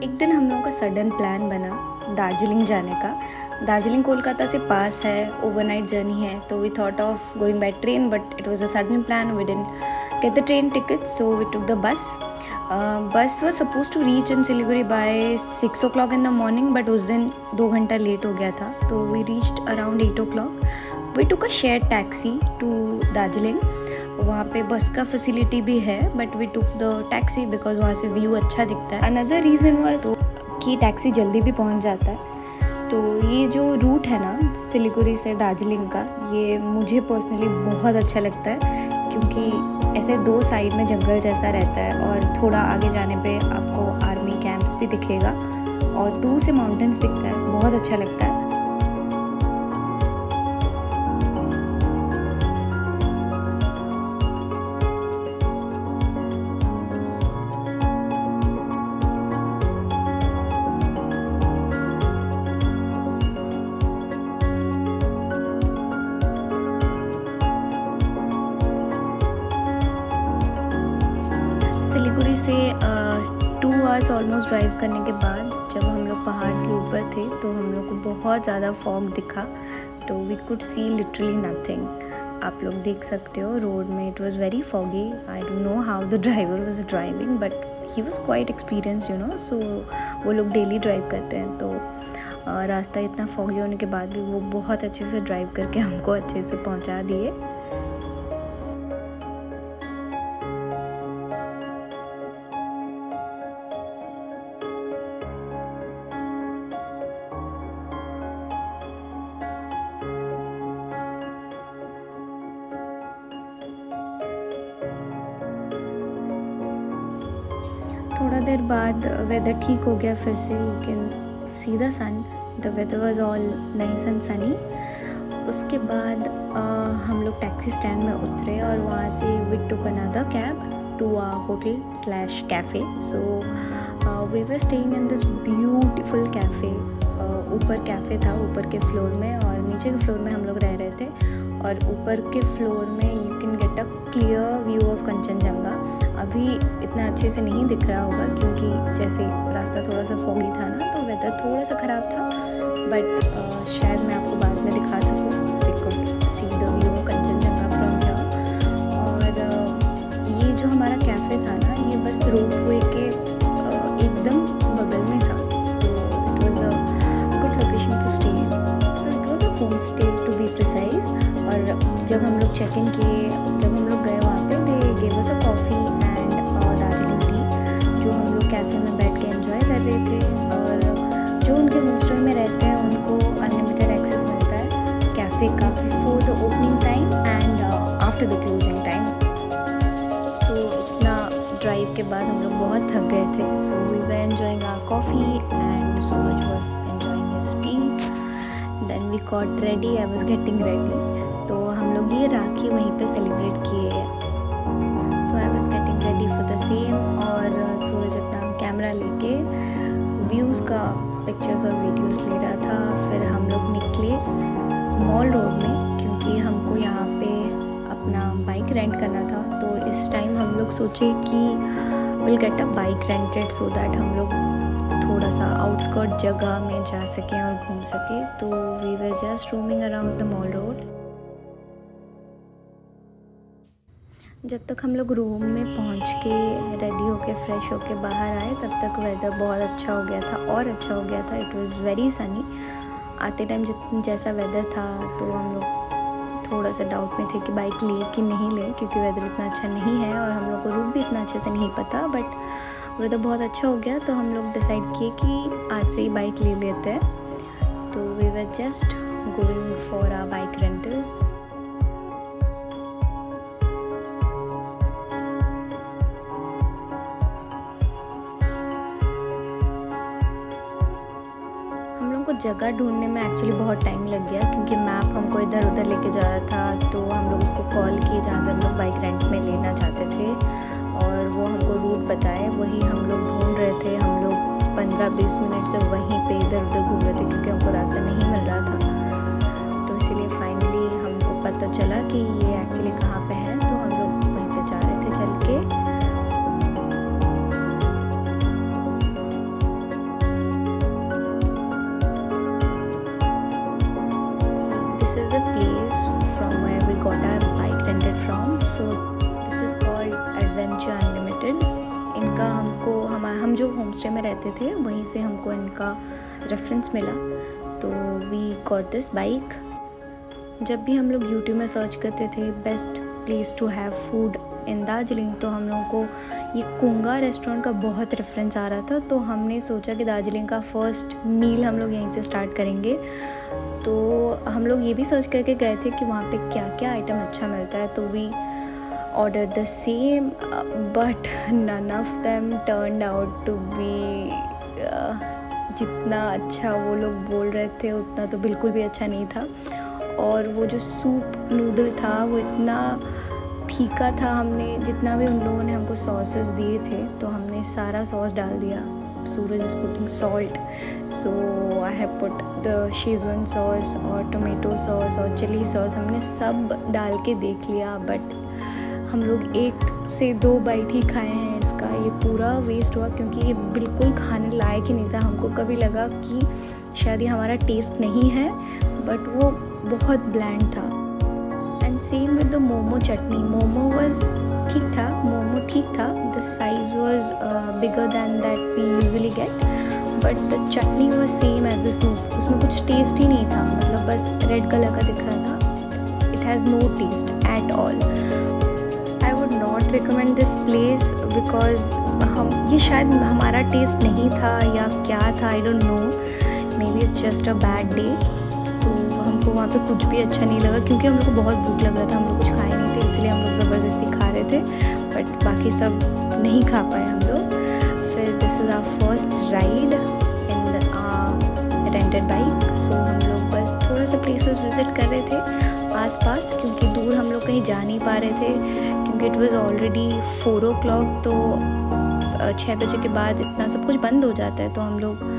एक दिन हम लोगों का सडन प्लान बना दार्जिलिंग जाने का। दार्जिलिंग कोलकाता से पास है, ओवरनाइट जर्नी है, तो we thought of going by train, but it was a sudden plan. We didn't get the train ticket, so we took the bus. Bus was suppose to reach in Siliguri by 6 o'clock in the morning, but उस दिन 2 घंटा late हो गया था, तो we reached around 8 o'clock. We took a share taxi to Darjeeling. वहाँ पे bus का फैसिलिटी भी है, but we took the taxi because वहाँ से व्यू अच्छा दिखता है. अनदर रीज़न वाज कि टैक्सी जल्दी भी पहुँच जाता है. तो ये जो रूट है ना सिलीगुड़ी से दार्जिलिंग का, ये मुझे पर्सनली बहुत अच्छा लगता है, क्योंकि ऐसे 2 साइड में जंगल जैसा रहता है और थोड़ा आगे जाने पे आपको आर्मी कैंप्स भी दिखेगा और दूर से माउंटेन्स दिखता है. बहुत अच्छा लगता है. सिलीगुड़ी से 2 आवर्स ऑलमोस्ट ड्राइव करने के बाद जब हम लोग पहाड़ के ऊपर थे तो हम लोग को बहुत ज़्यादा फॉग दिखा. तो we could see literally nothing. आप लोग देख सकते हो रोड में it was very foggy. I don't know how the driver was driving, but he was quite experience, so वो लोग डेली ड्राइव करते हैं. तो रास्ता इतना फॉगी होने के बाद भी वो बहुत अच्छे से ड्राइव करके हमको अच्छे से पहुँचा दिए. थोड़ा देर बाद वेदर ठीक हो गया फिर से. You can see the sun. The weather was all nice and sunny. उसके बाद हम लोग टैक्सी स्टैंड में उतरे और वहाँ से we took another cab to a hotel cafe. So we were staying in this beautiful cafe. ऊपर कैफ़े था ऊपर के फ्लोर में, और नीचे के फ्लोर में हम लोग रह रहे थे. और ऊपर के फ्लोर में you can get a clear view of Kanchenjunga. अभी इतना अच्छे से नहीं दिख रहा होगा क्योंकि जैसे रास्ता थोड़ा सा फॉगी था ना, तो वेदर थोड़ा सा ख़राब था, बट शायद मैं आपको बाद में दिखा सकूँ. We could see the view of Kanchenjunga from here. और ये जो हमारा कैफ़े था ना, ये बस रोपवे के एकदम बगल में था. तो it was a good location to stay. So it was a home stay to be precise. और जब हम लोग चेक इन किए, जब हम लोग गए वहाँ पे, they gave us a coffee and Darjeeling T, जो हम लोग कैफ़े में बैठ के एंजॉय कर रहे थे. और जो उनके होम स्टे में रहते हैं उनको अनलिमिटेड एक्सेस मिलता है कैफ़े का before the opening time and after the closing time. So इतना ड्राइव के बाद हम लोग बहुत थक गए थे. So we were enjoying our coffee and Suraj was enjoying his tea. Then we got ready. I was getting ready. तो हम लोग ये राखी वहीं पे सेलिब्रेट किए. तो आई was getting ready for the same. और सूरज अपना कैमरा लेके व्यूज़ का पिक्चर्स और वीडियोस ले रहा था. फिर हम लोग निकले मॉल रोड में, क्योंकि हमको यहाँ पे अपना बाइक रेंट करना था. तो इस टाइम हम लोग सोचे कि will get a bike rented so that हम लोग थोड़ा सा आउटस्कर्ट जगह में जा सकें और घूम सकें. तो we were just roaming around the mall road. जब तक हम लोग रूम में पहुंच के रेडी होके फ्रेश होके बाहर आए, तब तक वेदर बहुत अच्छा हो गया था और अच्छा हो गया था. It was very Sunny. आते टाइम जैसा वेदर था तो हम लोग थोड़ा सा डाउट में थे कि बाइक ले कि नहीं ले, क्योंकि वेदर इतना अच्छा नहीं है और हम लोग को रूट भी इतना अच्छे से नहीं पता. बट वेदर बहुत अच्छा हो गया तो हम लोग डिसाइड किए कि आज से ही बाइक ले लेते हैं. तो we were just going for our bike rental. को जगह ढूंढने में एक्चुअली बहुत टाइम लग गया, क्योंकि मैप हमको इधर उधर लेके जा रहा था. तो हम लोग उसको कॉल किए जहाँ से हम लोग बाइक रेंट में लेना चाहते थे, और वो हमको रूट बताए. वही हम लोग ढूंढ रहे थे. हम लोग 15-20 मिनट से वहीं पे इधर उधर घूम रहे थे, क्योंकि हमको रास्ता नहीं मिल रहा था. तो इसीलिए फाइनली हमको पता चला कि ये एक्चुअली कहाँ पे है. तो हम लोग वहीं पे जा रहे थे चल के. So this is called adventure unlimited. इनका हम जो होम स्टे में रहते थे वहीं से हमको इनका रेफरेंस मिला, तो वी गॉट दिस बाइक। जब भी हम लोग यूट्यूब में सर्च करते थे best place to have food in Darjeeling, तो हम लोगों को ये कुंगा रेस्टोरेंट का बहुत रेफरेंस आ रहा था। तो हमने सोचा कि दार्जिलिंग का फ़र्स्ट मील हम लोग यहीं से स्टार्ट करेंगे। तो हम लोग ये भी सर्च करके गए थे कि वहाँ पे क्या क्या आइटम अच्छा मिलता है, तो we order the same but none of them turned out to be जितना अच्छा वो लोग बोल रहे थे उतना तो बिल्कुल भी अच्छा नहीं था। और वो जो सूप नूडल था वो इतना फीका था। हमने जितना भी उन लोगों ने हमको सॉसेस दिए थे तो हमने सारा सॉस डाल दिया। Suraj is putting salt, so I have put the schezwan sauce और टोमेटो सॉस और चिली सॉस, हमने सब डाल के देख लिया। बट हम लोग 1 से 2 बाइट ही खाए हैं इसका, ये पूरा वेस्ट हुआ क्योंकि ये बिल्कुल खाने लायक ही नहीं था। हमको कभी लगा कि शायद ये हमारा टेस्ट नहीं है, बट वो बहुत ब्लैंड था। And same with the momo chutney, momo वाज ठीक था, मोमो ठीक था, the size was bigger than that we usually get, but the chutney was same as the soup. उसमें कुछ टेस्ट ही नहीं था, मतलब बस रेड कलर का दिख रहा था। It has no taste at all. I would not recommend this place because ये शायद हमारा टेस्ट नहीं था या क्या था, I don't know, maybe it's just a bad day. हमको वहाँ पे कुछ भी अच्छा नहीं लगा क्योंकि हम लोग को बहुत भूख लग रहा था, हम लोग कुछ खाए नहीं थे, इसलिए हम लोग ज़बरदस्ती खा रहे थे, बट बाकी सब नहीं खा पाए हम लोग। फिर this is our first ride in the rented bike. So हम लोग बस थोड़ा सा प्लेसेस विज़िट कर रहे थे आसपास, क्योंकि दूर हम लोग कहीं जा नहीं पा रहे थे क्योंकि इट वाज ऑलरेडी 4 o'clock, तो 6 बजे के बाद इतना सब कुछ बंद हो जाता है, तो हम लोग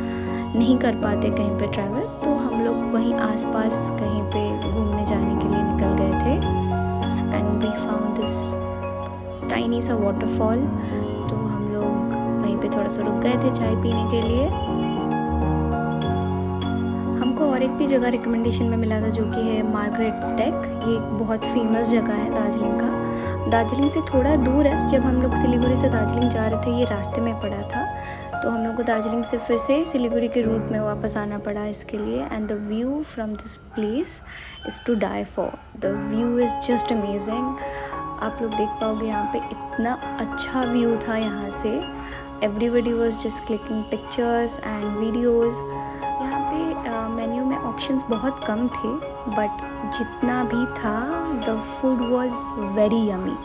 नहीं कर पाते कहीं पे ट्रैवल। तो हम लोग वहीं आसपास कहीं पे घूमने जाने के लिए निकल गए थे and we found this tiny सा वाटरफॉल। तो हम लोग वहीं पे थोड़ा सा रुक गए थे चाय पीने के लिए। हमको और एक भी जगह रिकमेंडेशन में मिला था जो कि है मार्गरेट्स डेक। ये एक बहुत फेमस जगह है दार्जिलिंग का, दार्जिलिंग से थोड़ा दूर है। जब हम लोग सिलीगुड़ी से दार्जिलिंग जा रहे थे ये रास्ते में पड़ा था, तो हम लोग को दार्जिलिंग से फिर से सिलीगुड़ी के रूट में वापस आना पड़ा इसके लिए। And the view from this place is to die for, the view is just amazing. आप लोग देख पाओगे यहाँ पे इतना अच्छा व्यू था यहाँ से। Everybody was just clicking pictures and videos. यहाँ पे मेन्यू में ऑप्शंस बहुत कम थे, बट जितना भी था the food was very yummy.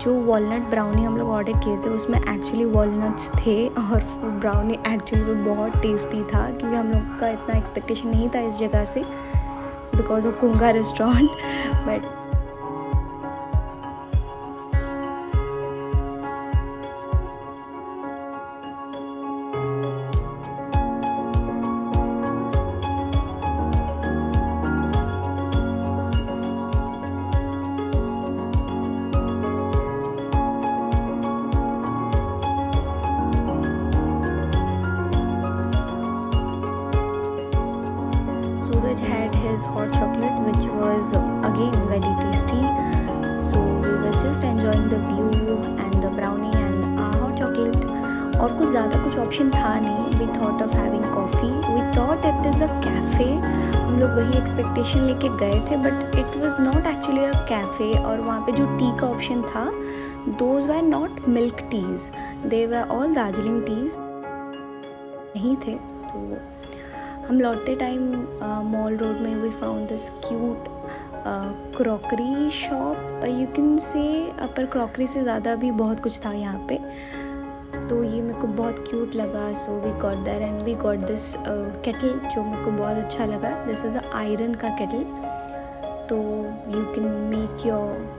जो वॉलनट ब्राउनी हम लोग ऑर्डर किए थे उसमें एक्चुअली वॉलनट्स थे, और ब्राउनी एक्चुअली में बहुत टेस्टी था क्योंकि हम लोग का इतना एक्सपेक्टेशन नहीं था इस जगह से because of Kunga restaurant. But had his hot chocolate which was again very tasty, so we were just enjoying the view and the brownie and hot chocolate. और कुछ ज़्यादा कुछ ऑप्शन था नहीं. We thought of having coffee. We thought it is a cafe. हम लोग वही expectation लेके गए थे, but it was not actually a cafe. और वहाँ पे जो टी का ऑप्शन था, those were not milk teas, they were all Darjeeling teas नहीं थे. तो हम लौटते टाइम मॉल रोड में we found this cute crockery shop, you can say, पर क्रॉकरी से ज़्यादा भी बहुत कुछ था यहाँ पे. तो ये मेरे को बहुत क्यूट लगा. So we got there and we got this kettle जो मेरे को बहुत अच्छा लगा. दिस इज़ अ आयरन का केटल, तो you can make your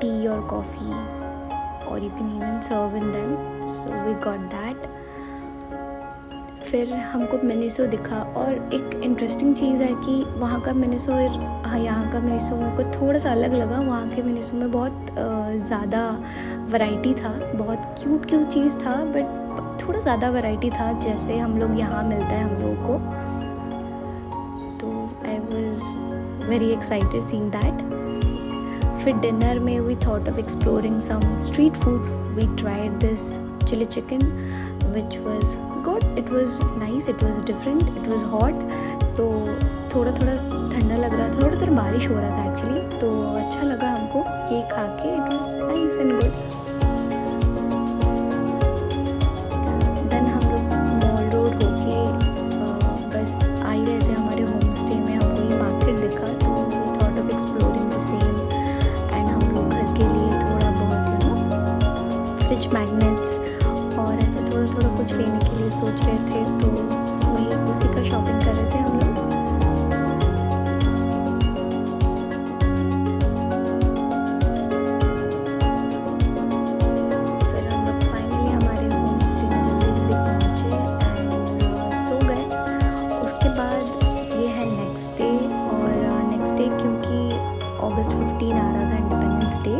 tea और कॉफ़ी और you can even serve in them. So we got that. फिर हमको मिनीसो दिखा, और एक इंटरेस्टिंग चीज़ है कि वहाँ का मिनीसो यहाँ का मिनीसो मेरे को थोड़ा सा अलग लगा. वहाँ के मिनीसो में बहुत ज़्यादा वैरायटी था, बहुत क्यूट चीज़ था, बट थोड़ा ज़्यादा वैरायटी था जैसे हम लोग यहाँ मिलता है हम लोगों को. तो I was very excited seeing that. फिर डिनर में we thought of exploring some street food. We tried this chilli chicken which was good. It was nice, it was different, it was hot. तो थोड़ा थोड़ा ठंडा लग रहा था, थोड़ा थोड़ा बारिश हो रहा था एक्चुअली. तो अच्छा लगा हमको ये खा के. It was nice and good. देन हम लोग मॉल रोड होके बस आ ही रहे थे हमारे होम स्टे में. हमको ये मार्केट दिखा तो we thought of exploring the same. एंड हम लोग घर के लिए थोड़ा बहुत फ्रिज मैग्नेट्स और ऐसे थोड़ा थोड़ा कुछ लेने के लिए सोच रहे थे. तो वही उसी का शॉपिंग कर रहे थे हम लोग. फिर हम लोग फाइनली हमारे होम स्टे में जल्दी जल्दी पहुँचे एंड सो गए. उसके बाद ये है नेक्स्ट डे. और नेक्स्ट डे क्योंकि अगस्त 15 आ रहा था, इंडिपेंडेंस डे,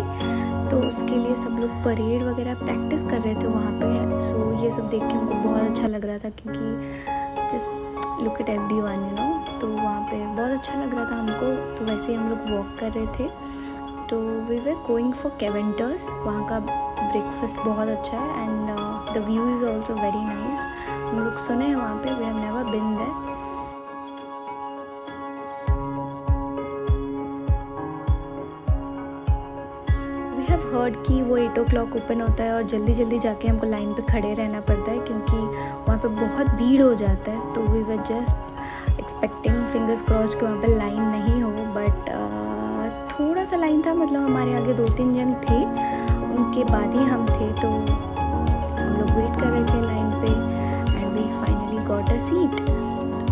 तो उसके लिए सब लोग परेड वगैरह प्रैक्टिस कर रहे थे वहाँ पे. सो ये सब देख के हमको बहुत अच्छा लग रहा था क्योंकि जस्ट लुक एट एवरीवन तो वहाँ पे बहुत अच्छा लग रहा था हमको. तो वैसे ही हम लोग वॉक कर रहे थे. तो we were going for Keventers. वहाँ का ब्रेकफास्ट बहुत अच्छा है and the view is also very nice. हम लोग सुने हैं वहाँ पे, we have never been there. We have heard कि वो 8 o'clock ओपन होता है और जल्दी जल्दी जाके हमको लाइन पे खड़े रहना पड़ता है क्योंकि वहाँ पे बहुत भीड़ हो जाता है. तो we were just expecting, fingers cross कि वहाँ पे लाइन नहीं हो. बट थोड़ा सा लाइन था, मतलब हमारे आगे 2-3 जन थे, उनके बाद ही हम थे. तो हम लोग वेट कर रहे थे लाइन पे and we finally got a seat.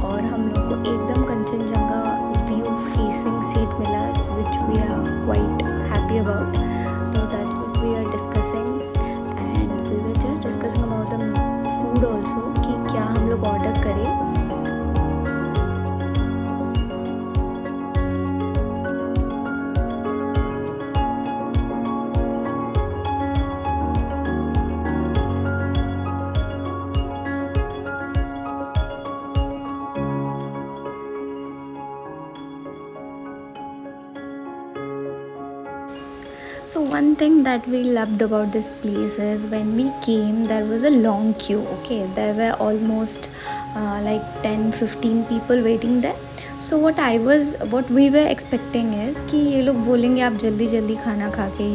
और हम लोग को एकदम कंचनजंगा व्यू फेसिंग सीट मिला which we are quite happy about. So that's what we are discussing and we were just discussing about the food also कि क्या हम लोग ऑर्डर करें. So one thing that we loved about this place is when we came there was a long queue. Okay, there were almost like 10-15 people waiting there. So what we were expecting is कि ये लोग बोलेंगे आप जल्दी जल्दी खाना खा के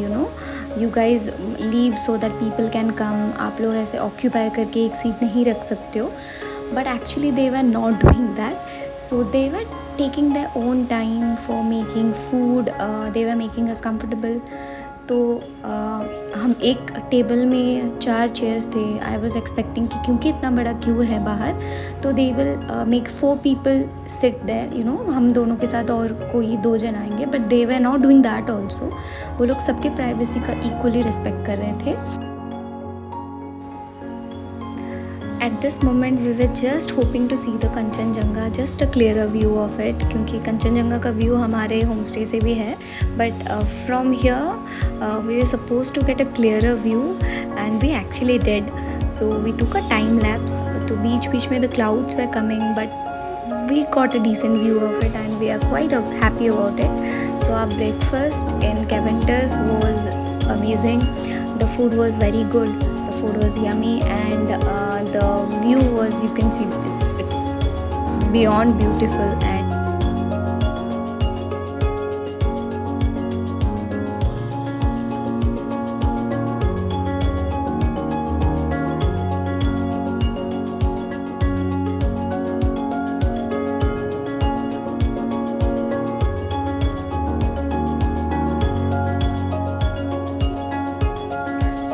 you guys leave so that people can come. आप लोग ऐसे ऑक्यूपाई करके एक सीट नहीं रख सकते हो. But actually they were not doing that. So they were taking their own time for making food. They were making us comfortable. तो हम एक टेबल में 4 चेयर्स थे. आई वॉज एक्सपेक्टिंग कि क्योंकि इतना बड़ा क्यू है बाहर तो they will make 4 people sit there हम दोनों के साथ और कोई 2 जन आएंगे. But they were not doing that also. वो लोग सबके प्राइवेसी का इक्वली रिस्पेक्ट कर रहे थे. At this moment we were just hoping to see the Kanchenjunga, just a clearer view of it क्योंकि कंचनजंगा का व्यू हमारे होम स्टे से भी है. But from here we were supposed to get a clearer view and we actually did. So we took a time lapse. तो बीच बीच में the clouds were coming but we got a decent view of it and we are quite happy about it. So our breakfast in Caventer's was amazing. The food was very good. The food was yummy and the view was, you can see it's beyond beautiful.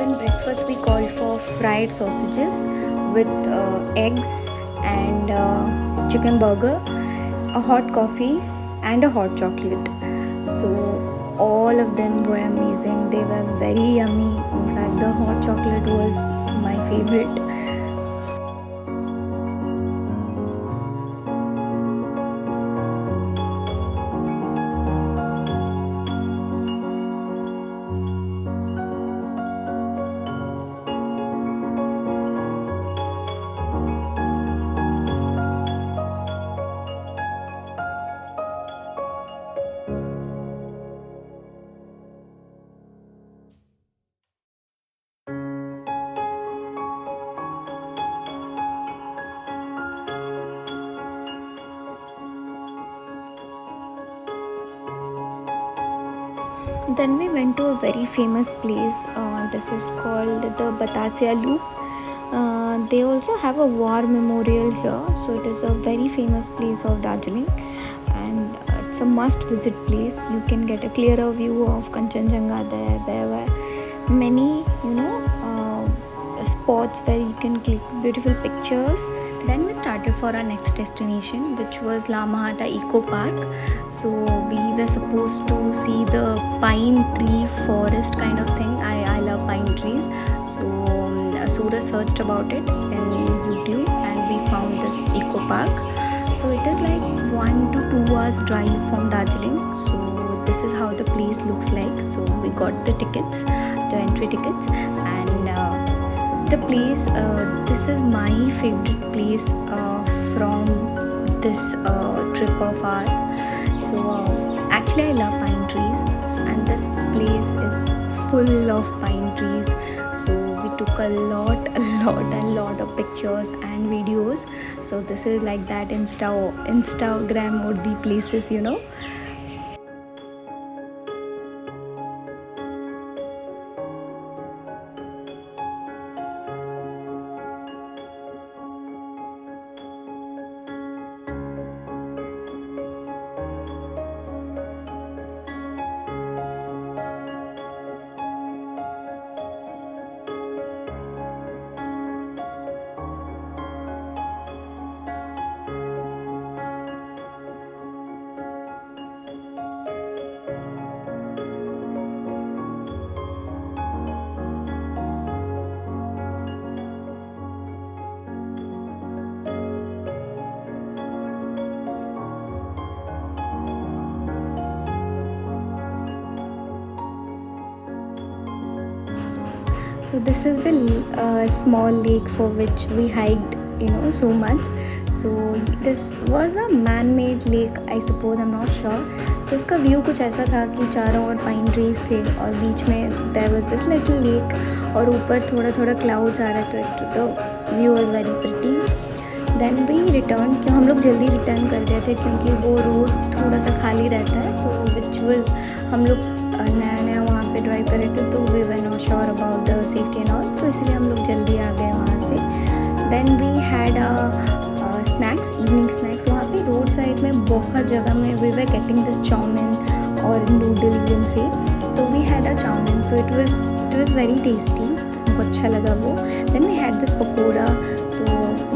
And breakfast we called for fried sausages with eggs and chicken burger, a hot coffee and a hot chocolate. So all of them were amazing. They were very yummy. In fact, the hot chocolate was my favorite. Then we went to a very famous place. This is called the Batasia Loop. They also have a war memorial here, so it is a very famous place of Darjeeling, and it's a must-visit place. You can get a clearer view of Kanchenjunga there. There were many, spots where you can click beautiful pictures. Then we started for our next destination, which was La Mahata Eco Park. So we were supposed to see the pine tree forest kind of thing. I love pine trees. So Surya searched about it in YouTube and we found this eco park. So it is like 1 to 2 hours drive from Darjeeling. So this is how the place looks like. So we got the tickets, the entry tickets, and the place, this is my favorite place from this trip of ours. So actually I love pine trees, and this place is full of pine trees. So we took a lot of pictures and videos. So this is like that Instagram or the places, So this is the small lake for which we hiked, so much. So this was a man-made lake, I suppose, I'm not sure. तो इसका view कुछ ऐसा था कि चारों ओर pine trees थे और बीच में there was this little lake और ऊपर थोड़ा थोड़ा clouds आ रहे थे, तो view was very pretty. Then we returned, क्यों हम लोग जल्दी रिटर्न कर गए थे क्योंकि वो रोड थोड़ा सा खाली रहता है. So which was, हम लोग नया वहाँ पे ड्राइव कर रहे थे, तो we were not sure about the safety and all, तो इसलिए हम लोग जल्दी आ गए वहाँ से. Then we had snacks, evening snacks. वहाँ पे रोड साइड में बहुत जगह में we were getting this chowmin और noodle you can say. तो we had a chowmin, so it was very tasty, हमको अच्छा लगा वो. Then we had this pakoda. तो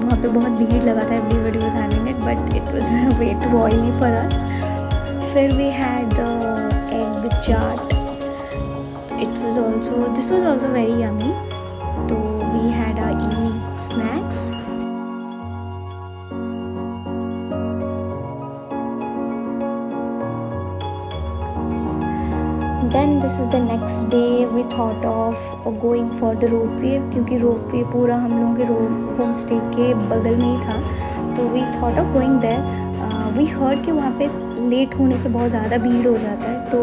वहाँ पे बहुत भीड़ लगा था, everybody was having it, but it was way too oily for us. फिर we had egg with chaat. This was also very yummy. So we had our evening snacks. Then this is the next day. We thought of going for the ropeway, क्योंकि ropeway पूरा हम लोगों के home stay के बगल में ही था. तो we thought of going there. We heard कि वहाँ पे लेट होने से बहुत ज़्यादा भीड़ हो जाता है, तो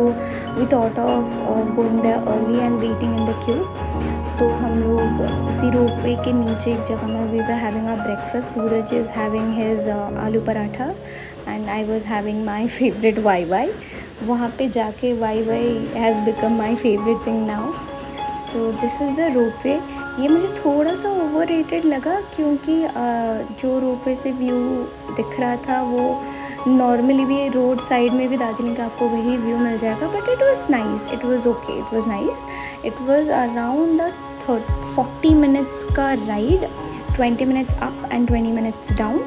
we thought of going there early and waiting in the queue. तो हम लोग उसी रोपवे के नीचे एक जगह में we were having our breakfast. Suraj is having his aloo paratha and I was having my favorite Wai. वहाँ पे जाके Wai has become my favorite thing now. So this is the ropeway. ये मुझे थोड़ा सा ओवररेटेड लगा क्योंकि जो रोपवे से व्यू दिख रहा था वो नॉर्मली भी रोड साइड में भी दार्जिलिंग का आपको वही व्यू मिल जाएगा, but it was nice, it was okay, it was nice. It was around 40 minutes का ride, 20 minutes up and 20 minutes down.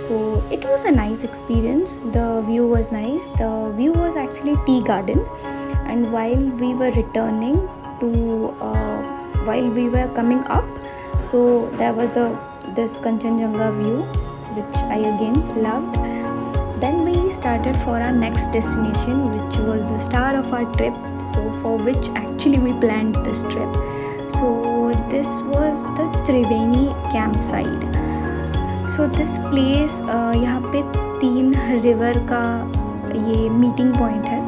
So it was a nice experience. The view was nice. The view was actually tea garden, and while we were returning to while we were coming up, so there was this Kanchenjunga view which I again loved. Then we started for our next destination, which was the star of our trip, so for which actually we planned this trip. So this was the Triveni campsite. So this place, यहाँ पे 3 river का ये meeting point है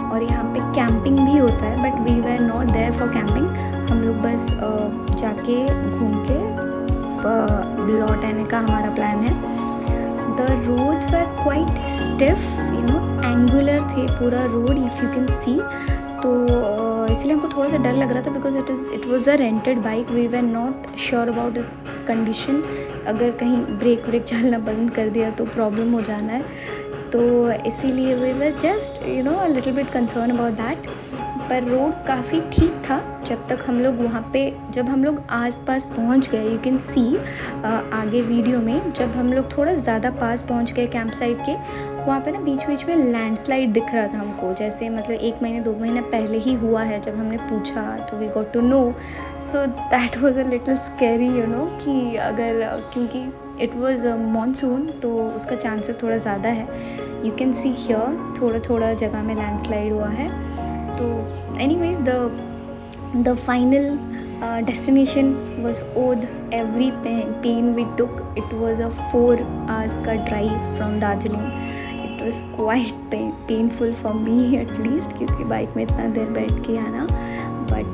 और यहाँ पे camping भी होता है, but we were not there for camping. हम लोग बस जाके घूम के लौट आने का हमारा प्लान है. The roads were quite stiff, angular थे पूरा road, if you can see. तो इसलिए हमको थोड़ा सा डर लग रहा था because it was a rented bike. We were not sure about its condition. अगर कहीं ब्रेक व्रेक चलना बंद कर दिया तो प्रॉब्लम हो जाना है. तो इसीलिए we were just a little bit concern about that. पर रोड काफ़ी ठीक था जब तक हम लोग वहाँ पे, जब हम लोग आसपास पहुँच गए. यू कैन सी आगे वीडियो में जब हम लोग थोड़ा ज़्यादा पास पहुँच गए कैंप साइट के, वहाँ पे ना बीच बीच में लैंडस्लाइड दिख रहा था हमको. जैसे मतलब 1 महीने 2 महीने पहले ही हुआ है. जब हमने पूछा तो we got to know. So that was a little scary कि अगर, क्योंकि इट वाज मॉनसून तो उसका चांसेस थोड़ा ज़्यादा है. यू कैन सी हियर थोड़ा थोड़ा जगह में लैंडस्लाइड हुआ है. तो anyways the final destination was Oud. Every pain we took. It was a 4 hours का drive from Darjeeling. It was quite painful for me at least, क्योंकि बाइक में इतना देर बैठ के आना. But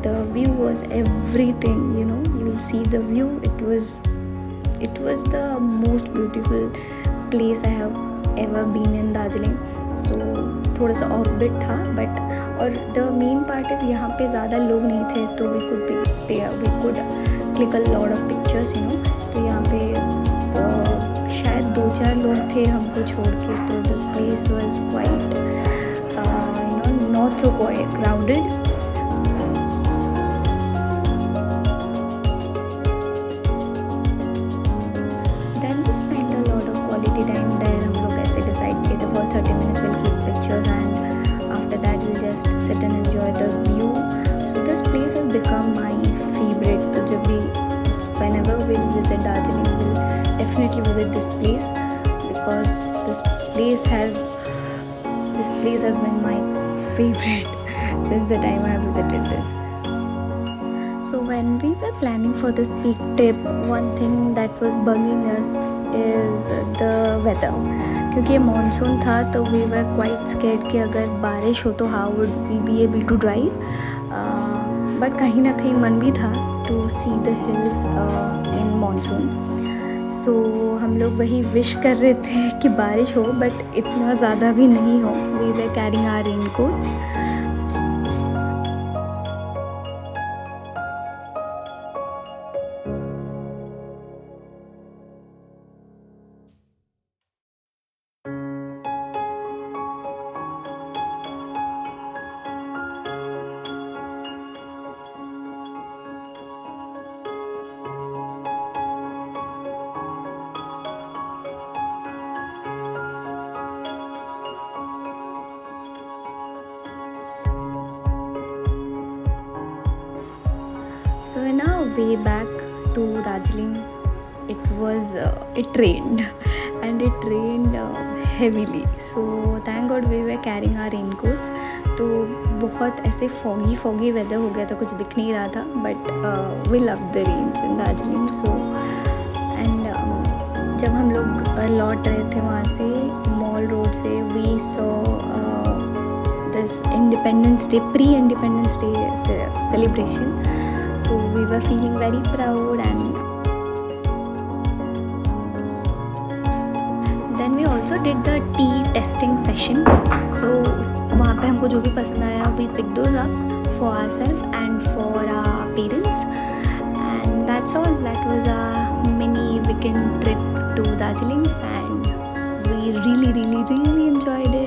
the view was everything. You will see the view. It was the most beautiful place I have ever been in Darjeeling. So थोड़ा सा offbeat था but, और द मेन पार्ट इज़ यहाँ पे ज़्यादा लोग नहीं थे तो we could click a lot of pictures. तो यहाँ पे शायद 2-4 लोग थे हमको छोड़ के. तो the place was quite not so crowded. Then we spend a lot of quality time there. हम लोग ऐसे डिसाइड किए थे first 30 minutes will click pictures and after that will just sit and enjoy the view. So this place has become my favorite. तो जब भी whenever we'll visit Darjeeling, we'll definitely visit this place because this place has been my favorite since the time I visited this. So when we were planning for this big trip, one thing that was bugging us is the weather. क्योंकि ये monsoon था तो we were quite scared कि अगर बारिश हो तो how would we be able to drive. But कहीं ना कहीं मन भी था to see the hills in monsoon. So हम लोग वही विश कर रहे थे कि बारिश हो बट इतना ज़्यादा भी नहीं हो. We were carrying our raincoats. So in our way back to Darjeeling, it rained and it rained heavily. So thank God we were carrying our raincoats. तो बहुत ऐसे foggy weather हो गया था, कुछ दिख नहीं रहा था. But we loved the rains in Darjeeling. So and जब हम लोग लौट रहे थे वहाँ से मॉल रोड से, we saw this pre-Independence Day celebration. So we were feeling very proud and then we also did the tea testing session. So वहाँ पे हमको जो भी पसंद आया we picked those up for ourselves and for our parents. And that's all. That was our mini weekend trip to Darjeeling and we really enjoyed it.